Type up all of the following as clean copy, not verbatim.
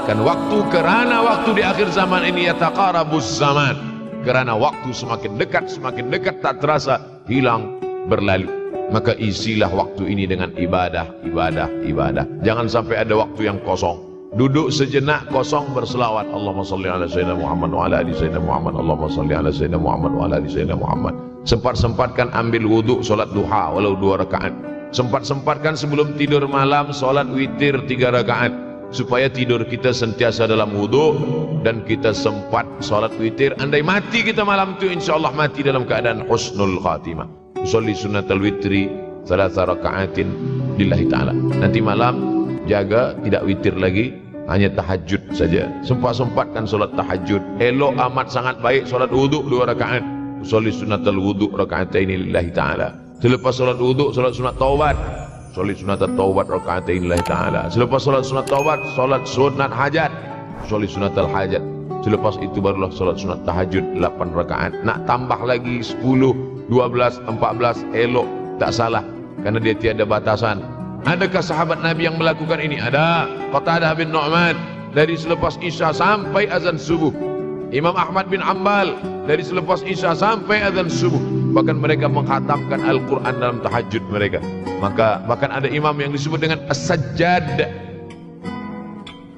memanfaatkan waktu, karena waktu di akhir zaman ini yataqarabuz zaman, karena waktu semakin dekat tak terasa hilang berlalu. Maka isilah waktu ini dengan ibadah. Jangan sampai ada waktu yang kosong. Duduk sejenak kosong berselawat, Allahumma salli ala sayyidina Muhammad wa ala ali sayyidina Muhammad, Allahumma salli ala sayyidina Muhammad wa ala ali sayyidina Muhammad. Sempat-sempatkan ambil wudu, solat duha walau 2 rakaat. Sempat-sempatkan sebelum tidur malam solat witir 3 rakaat, supaya tidur kita sentiasa dalam wudu dan kita sempat solat witir. Andai mati kita malam itu, insyaallah mati dalam keadaan husnul khatimah. Usolli sunnatal witri 3 rakaatin lillahi ta'ala. Nanti malam jaga tidak witir lagi, hanya tahajud saja. Sempat-sempatkan solat tahajud. Elok amat sangat baik solat wudu 2 rakaat. Usolli sunnatal wudu rakaatain lillahi ta'ala. Selepas solat wudu solat sunat taubat. Usolli sunnatat taubat rakaatain lillahi ta'ala. Selepas solat sunat taubat solat sunat hajat. Usolli sunnatal hajat. Selepas itu barulah solat sunat tahajud 8 rakaat. Nak tambah lagi 10, 12, 14 elok, tak salah, karena dia tiada batasan. Adakah sahabat Nabi yang melakukan ini? Ada. Qatadah bin Nu'man dari selepas Isya sampai azan subuh. Imam Ahmad bin Ambal dari selepas Isya sampai azan subuh. Bahkan mereka menghatamkan Al-Quran dalam tahajud mereka. Maka bahkan ada imam yang disebut dengan As-Sajjad,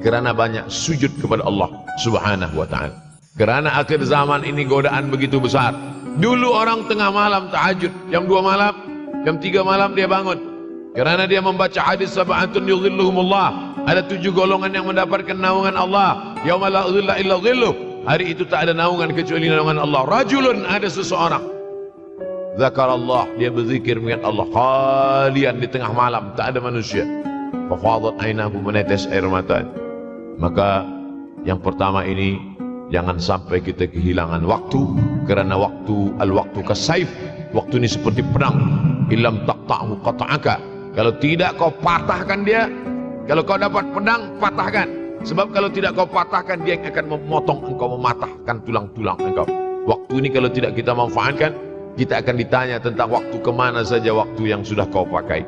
kerana banyak sujud kepada Allah Subhanahu wa ta'ala. Kerana akhir zaman ini godaan begitu besar. Dulu orang tengah malam tahajud, jam 2 malam, jam 3 malam dia bangun, kerana dia membaca hadis sab'atun yudhilluhumullah. Ada 7 golongan yang mendapatkan naungan Allah. Yauma la dhilla illa dhilluh. Hari itu tak ada naungan kecuali naungan Allah. Rajulun, ada seseorang, zakarallah, dia berzikir mengingat Allah khalian di tengah malam, tak ada manusia. Fafadat ainahu, menetes air mata. Maka yang pertama ini, jangan sampai kita kehilangan waktu, kerana waktu, al-waktu kasaif, waktu ini seperti pedang. Ilam taqta'hu qata'aka, kalau tidak kau patahkan dia. Kalau kau dapat pedang, patahkan. Sebab kalau tidak kau patahkan, dia akan memotong engkau, mematahkan tulang-tulang engkau. Waktu ini kalau tidak kita manfaatkan, kita akan ditanya tentang waktu, kemana saja waktu yang sudah kau pakai.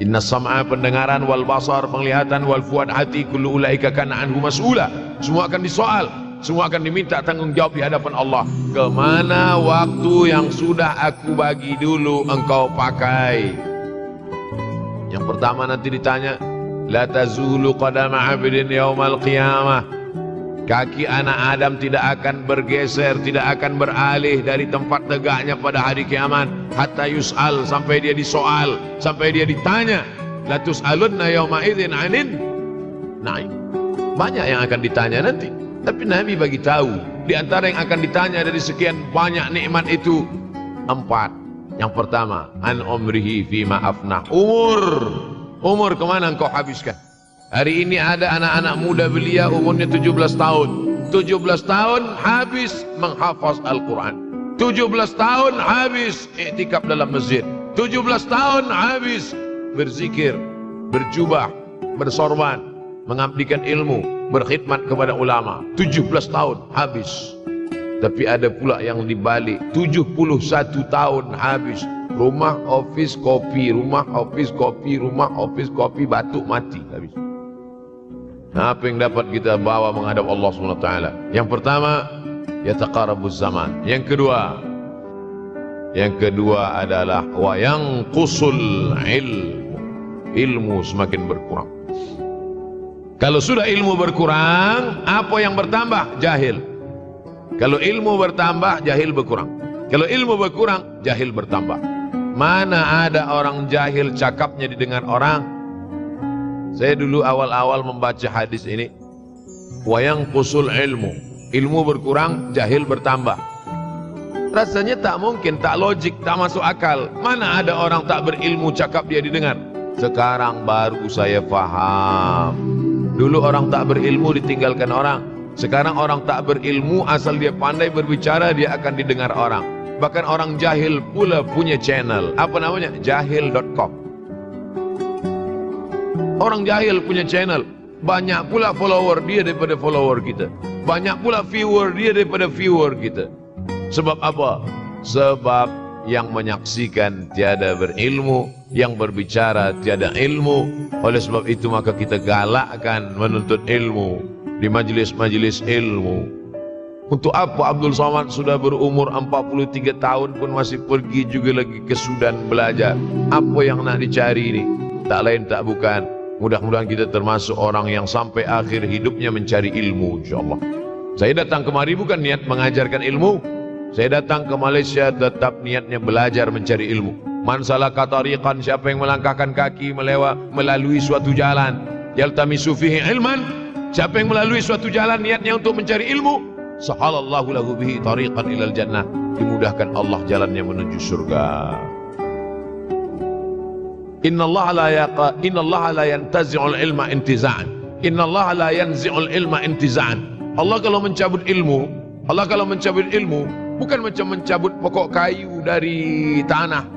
Inna sam'a, pendengaran, wal basar, penglihatan, wal fuad, hati, kullu ulaika kana anhu mas'ula. Semua akan disoal, semua akan diminta tanggung jawab di hadapan Allah. Kemana waktu yang sudah aku bagi dulu engkau pakai? Yang pertama nanti ditanya, la tazulu qadama 'abdin yaumal qiyamah. Kaki anak Adam tidak akan bergeser, tidak akan beralih dari tempat tegaknya pada hari kiamat, hatta yus'al, sampai dia disoal, sampai dia ditanya. La tus'alunna yauma idzin 'anin na'im. Banyak yang akan ditanya nanti, tapi Nabi bagi tahu di antara yang akan ditanya dari sekian banyak nikmat itu 4. Yang pertama, an umrihi fima afnah. Umur kemana engkau habiskan? Hari ini ada anak-anak muda belia umurnya 17 tahun. 17 tahun habis menghafaz Al-Quran. 17 tahun habis iktikaf dalam masjid. 17 tahun habis berzikir, berjubah, bersorban, mengabdikan ilmu, berkhidmat kepada ulama. 17 tahun habis. Tapi ada pula yang dibalik, 71 tahun habis. Rumah, office, kopi, rumah, office, kopi, rumah, office, kopi, batuk, mati habis. Nah, apa yang dapat kita bawa menghadap Allah SWT? Yang pertama, yataqarabuz zaman. Yang kedua adalah wa yanqusul ilmu semakin berkurang. Kalau sudah ilmu berkurang, apa yang bertambah? Jahil. Kalau ilmu bertambah, jahil berkurang. Kalau ilmu berkurang, jahil bertambah. Mana ada orang jahil cakapnya didengar orang? Saya dulu awal-awal membaca hadis ini, wa yanqusul ilmu berkurang, jahil bertambah. Rasanya tak mungkin, tak logik, tak masuk akal. Mana ada orang tak berilmu cakap dia didengar? Sekarang baru saya faham. Dulu orang tak berilmu ditinggalkan orang. Sekarang orang tak berilmu, asal dia pandai berbicara, dia akan didengar orang. Bahkan orang jahil pula punya channel. Apa namanya? Jahil.com. Orang jahil punya channel. Banyak pula follower dia daripada follower kita. Banyak pula viewer dia daripada viewer kita. Sebab apa? Sebab yang menyaksikan tiada berilmu, yang berbicara tiada ilmu. Oleh sebab itu maka kita galakkan menuntut ilmu di majlis-majlis ilmu. Untuk apa Abdul Somad sudah berumur 43 tahun pun masih pergi juga lagi ke Sudan belajar? Apa yang nak dicari ini? Tak lain tak bukan, mudah-mudahan kita termasuk orang yang sampai akhir hidupnya mencari ilmu, insyaAllah. Saya datang kemari bukan niat mengajarkan ilmu. Saya datang ke Malaysia tetap niatnya belajar mencari ilmu. Man salaka tariqan, siapa yang melangkahkan kaki melalui suatu jalan, yaltamisu fihi ilman, siapa yang melalui suatu jalan niatnya untuk mencari ilmu, sahalallahu lahu bihi tariqan ilal jannah, dimudahkan Allah jalannya menuju surga. Innallaha la yantazi'ul ilma intiza'an. Innallaha la yanzi'ul ilma intiza'an. Allah kalau mencabut ilmu, bukan macam mencabut pokok kayu dari tanah.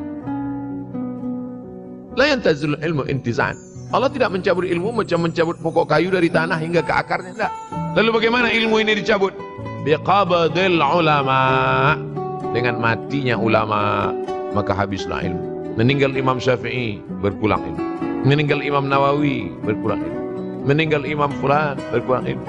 La yantazilul ilmu intiza'an. Allah tidak mencabut ilmu macam mencabut pokok kayu dari tanah hingga ke akarnya, tidak. Lalu bagaimana ilmu ini dicabut? Biqabdil ulama. Dengan matinya ulama, maka habislah ilmu. Meninggal Imam Syafi'i, berpulang ilmu. Meninggal Imam Nawawi, berpulang ilmu. Meninggal Imam Fulan, berpulang ilmu.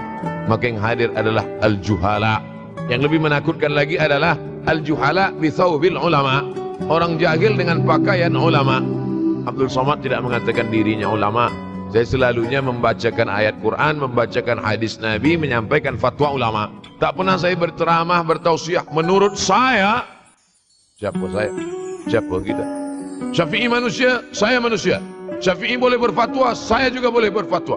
Maka yang hadir adalah al-juhala. Yang lebih menakutkan lagi adalah al-juhala bi thawbil ulama. Orang jahil dengan pakaian ulama. Abdul Somad tidak mengatakan dirinya ulama. Saya selalunya membacakan ayat Quran, membacakan hadis Nabi, menyampaikan fatwa ulama. Tak pernah saya berceramah, bertausiah. Menurut saya, siapa saya? Siapa kita? Syafi'i manusia, saya manusia. Syafi'i boleh berfatwa, saya juga boleh berfatwa.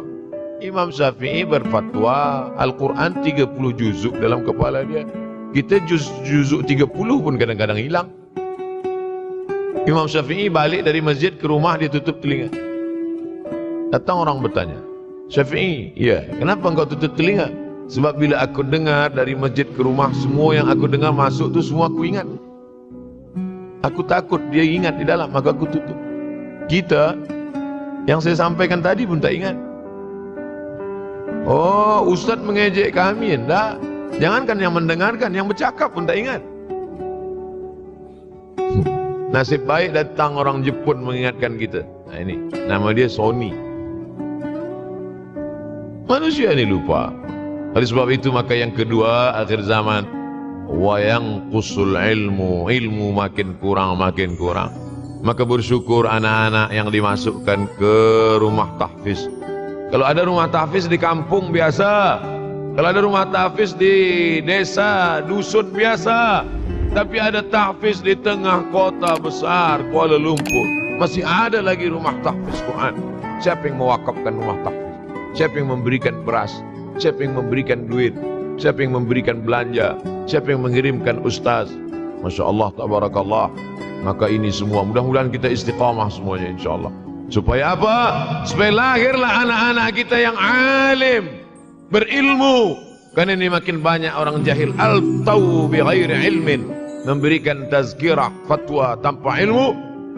Imam Syafi'i berfatwa Al-Quran 30 juzuk dalam kepala dia. Kita juzuk 30 pun kadang-kadang hilang. Imam Syafi'i balik dari masjid ke rumah, dia tutup telinga. Datang orang bertanya, Syafi'i, ya, kenapa engkau tutup telinga? Sebab bila aku dengar dari masjid ke rumah, semua yang aku dengar masuk tu semua aku ingat. Aku takut dia ingat di dalam, maka aku tutup. Kita, yang saya sampaikan tadi pun tak ingat. Oh, Ustaz mengejek kami, enggak. Jangankan yang mendengarkan, yang bercakap pun tak ingat. Nasib baik datang orang Jepun mengingatkan kita. Nah ini, nama dia Sony. Manusia ini lupa. Oleh sebab itu maka yang kedua, akhir zaman, wayang kusul ilmu makin kurang. Maka bersyukur anak-anak yang dimasukkan ke rumah tahfiz. Kalau ada rumah tahfiz di kampung biasa, kalau ada rumah tahfiz di desa, dusun biasa, tapi ada tahfiz di tengah kota besar Kuala Lumpur, masih ada lagi rumah tahfiz Quran. Siapa yang mewakafkan rumah tahfiz? Siapa yang memberikan beras? Siapa yang memberikan duit? Siapa yang memberikan belanja? Siapa yang mengirimkan ustaz? Masya Allah, tabarakallah. Maka ini semua mudah-mudahan kita istiqamah semuanya insyaAllah. Supaya apa? Supaya lahirlah anak-anak kita yang alim, berilmu. Karena ini makin banyak orang jahil. Al-taw bi ghairi ilmin, memberikan tazkirah, fatwa tanpa ilmu.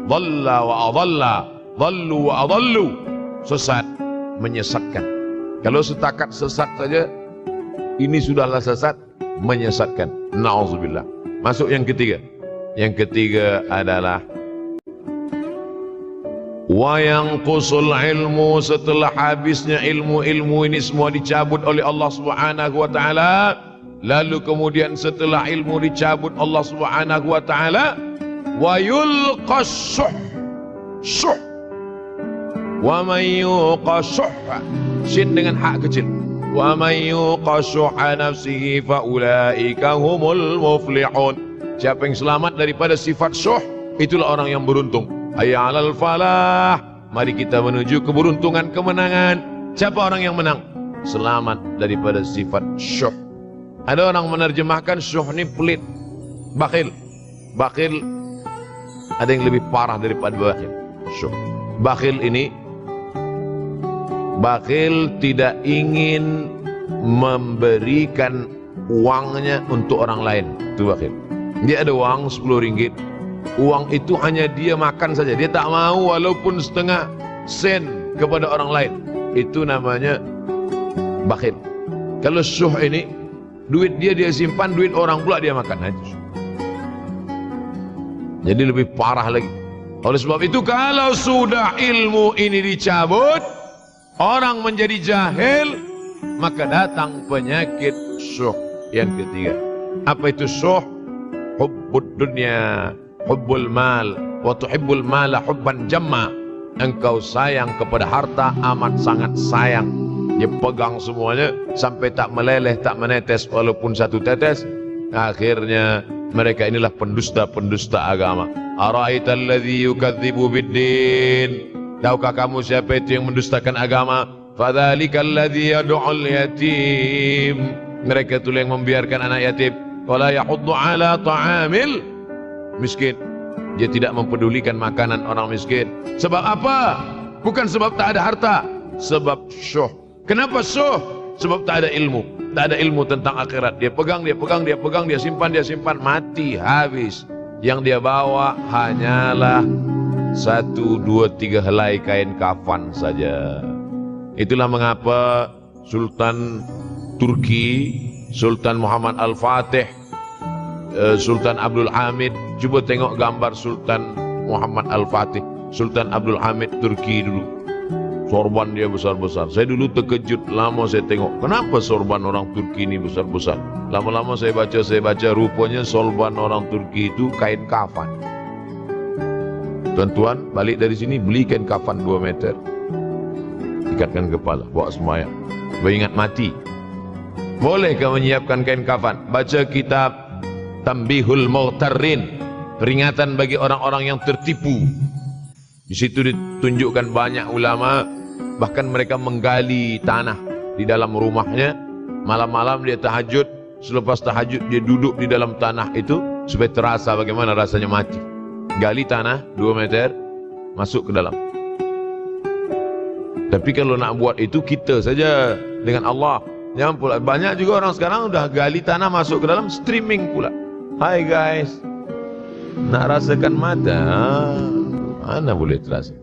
Dhalla wa adalla, dhallu wa adallu, sesat, menyesatkan. Kalau setakat sesat saja, ini sudahlah sesat, menyesatkan. Na'udzubillah. Masuk yang ketiga. Yang ketiga adalah wayang qusul ilmu, setelah habisnya ilmu ini semua dicabut oleh Allah Subhanahu wa taala. Lalu kemudian setelah ilmu dicabut Allah Subhanahu wa taala, wa yulqas syuh. Wa may yuqas syin dengan hak kecil. Wa may yuqas nafsihi fa ulaika humul muflihun. Siapa yang selamat daripada sifat syuh, itulah orang yang beruntung. Hayya 'alal falah. Mari kita menuju keberuntungan, kemenangan. Siapa orang yang menang? Selamat daripada sifat syuh. Ada orang menerjemahkan syuh ini pelit, bakhil. Bakhil ada yang lebih parah daripada bakhil. Syuh. Bakhil ini, bakhil tidak ingin memberikan uangnya untuk orang lain. Itu bakhil. Dia ada uang 10 ringgit. Uang itu hanya dia makan saja. Dia tak mau walaupun setengah sen kepada orang lain. Itu namanya bakhil. Kalau syuh ini, duit dia simpan, duit orang pula dia makan. Jadi lebih parah lagi. Oleh sebab itu kalau sudah ilmu ini dicabut, orang menjadi jahil, maka datang penyakit syuh yang ketiga. Apa itu syuh? Hubbud dunya, hubbul mal, wa tuhibbul mala hubban jamma. Engkau sayang kepada harta amat sangat sayang. Dia pegang semuanya sampai tak meleleh, tak menetes walaupun satu tetes. Akhirnya mereka inilah pendusta-pendusta agama. Ara'aital ladzi yukadzibu biddin. Tahukah kamu siapa itu yang mendustakan agama? Fadzalikal ladzi yad'ul yatim. Mereka itu yang membiarkan anak yatim. Wala yahuddu ala ta'amil miskin. Dia tidak mempedulikan makanan orang miskin. Sebab apa? Bukan sebab tak ada harta, sebab syuh. Kenapa syuh? Sebab tak ada ilmu. Tak ada ilmu tentang akhirat. Dia pegang, dia simpan, mati, habis. Yang dia bawa hanyalah 1, 2, 3 helai kain kafan saja. Itulah mengapa Sultan Turki, Sultan Muhammad Al-Fatih, Sultan Abdul Hamid. Coba tengok gambar Sultan Muhammad Al-Fatih, Sultan Abdul Hamid Turki dulu. Sorban dia besar-besar. Saya dulu terkejut, lama saya tengok, kenapa sorban orang Turki ini besar-besar. Lama-lama saya baca, rupanya sorban orang Turki itu kain kafan. Tuan-tuan, balik dari sini beli kain kafan 2 meter. Ikatkan kepala, bawa semayang. Beringat mati. Bolehkah menyiapkan kain kafan? Baca kitab Tambihul Mughtarrin, peringatan bagi orang-orang yang tertipu. Di situ ditunjukkan banyak ulama, bahkan mereka menggali tanah di dalam rumahnya. Malam-malam dia tahajud, selepas tahajud dia duduk di dalam tanah itu supaya terasa bagaimana rasanya mati. Gali tanah 2 meter, masuk ke dalam. Tapi kalau nak buat itu kita saja dengan Allah. Jangan pula, banyak juga orang sekarang udah gali tanah masuk ke dalam, streaming pula. Hai guys, nak rasakan mata, mana boleh terasa.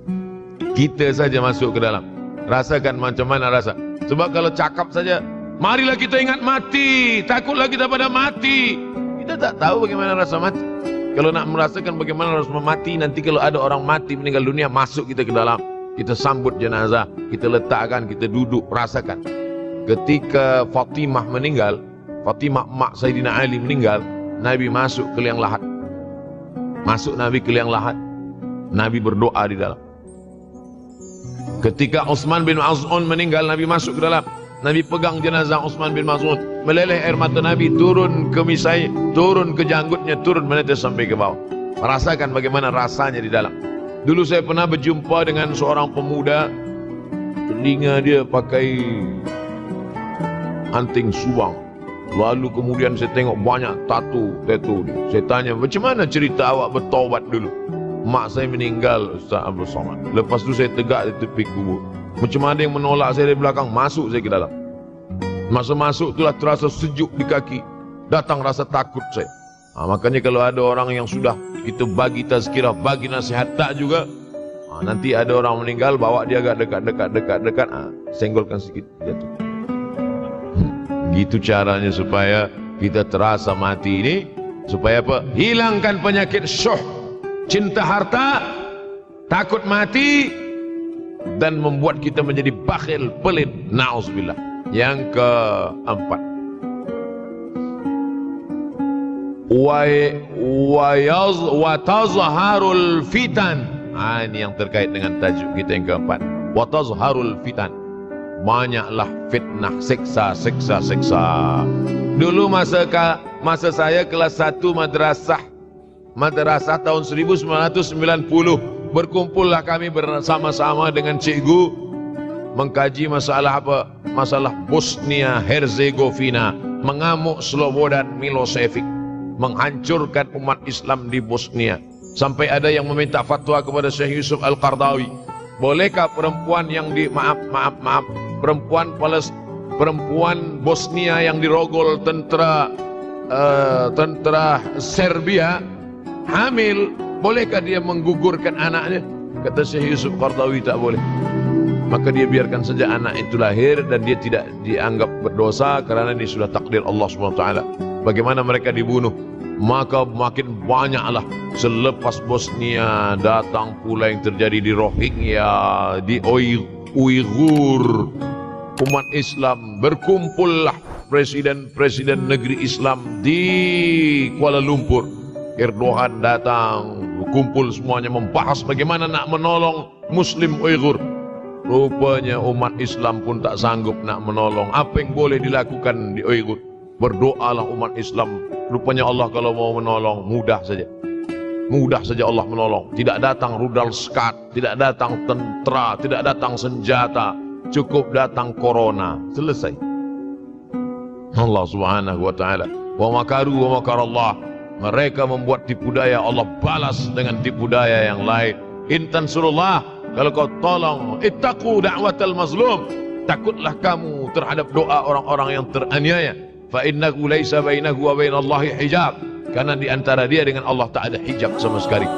Kita saja masuk ke dalam, rasakan macam mana rasa. Sebab kalau cakap saja, marilah kita ingat mati, takutlah kita pada mati, kita tak tahu bagaimana rasa mati. Kalau nak merasakan bagaimana rasa mati, nanti kalau ada orang mati meninggal dunia, masuk kita ke dalam, kita sambut jenazah, kita letakkan, kita duduk, rasakan. Ketika Fatimah meninggal, Fatimah mak Sayyidina Ali meninggal, Nabi masuk ke liang lahat. Masuk Nabi ke liang lahat, Nabi berdoa di dalam. Ketika Utsman bin Maz'un meninggal, Nabi masuk ke dalam. Nabi pegang jenazah Utsman bin Maz'un, meleleh air mata Nabi turun ke misai, turun ke janggutnya, turun menetes sampai ke bawah. Merasakan bagaimana rasanya di dalam. Dulu saya pernah berjumpa dengan seorang pemuda, telinga dia pakai anting subang. Lalu kemudian saya tengok banyak tattoo dia. Saya tanya, macam mana cerita awak bertaubat dulu? Mak saya meninggal, Ustaz Abdul Somad. Lepas tu saya tegak di tepi kubur. Macam ada yang menolak saya dari belakang, masuk saya ke dalam. Masa masuk itulah terasa sejuk di kaki. Datang rasa takut saya. Makanya kalau ada orang yang sudah kita bagi tazkirah, bagi nasihat tak juga, nanti ada orang meninggal, bawa dia agak dekat, senggolkan sedikit, jatuh. Gitu caranya supaya kita terasa mati ini. Supaya apa? Hilangkan penyakit syuh, cinta harta, takut mati, dan membuat kita menjadi bakhil, pelit. Na'udzubillah. Yang keempat, wa tazharul fitan. Ini yang terkait dengan tajuk kita yang keempat. Wa tazharul fitan. Banyaklah fitnah, siksa. Dulu masa saya kelas 1 madrasah tahun 1990, berkumpullah kami bersama-sama dengan cikgu mengkaji masalah apa? Masalah Bosnia Herzegovina, mengamuk Slobodan Milosevic, menghancurkan umat Islam di Bosnia. Sampai ada yang meminta fatwa kepada Syekh Yusuf Al-Qardawi, bolehkah perempuan yang perempuan Bosnia yang dirogol tentara Serbia hamil, bolehkah dia menggugurkan anaknya? Kata Syekh Yusuf Qardawi, tak boleh. Maka dia biarkan saja anak itu lahir dan dia tidak dianggap berdosa kerana ini sudah takdir Allah SWT. bagaimana mereka dibunuh. Maka makin banyaklah selepas Bosnia datang pula yang terjadi di Rohingya, di Uighur. Umat Islam berkumpullah presiden-presiden negeri Islam di Kuala Lumpur. Erdogan datang, kumpul semuanya membahas bagaimana nak menolong Muslim Uighur. Rupanya umat Islam pun tak sanggup nak menolong. Apa yang boleh dilakukan di Uighur? Berdoalah umat Islam. Rupanya Allah kalau mau menolong mudah saja. Mudah saja Allah menolong. Tidak datang rudal skat, tidak datang tentera, tidak datang senjata. Cukup datang corona. Selesai. Allah subhanahu wa ta'ala. Wa makaru wa makarallah. Mereka membuat tipu daya, Allah balas dengan tipu daya yang lain. Intan surullah, kalau kau tolong, ittaqu da'watal mazlum. Takutlah kamu terhadap doa orang-orang yang teraniaya. Fa innahu laisa bainahu wa bainallahi hijab. Karena di antara dia dengan Allah tak ada hijab sama sekali.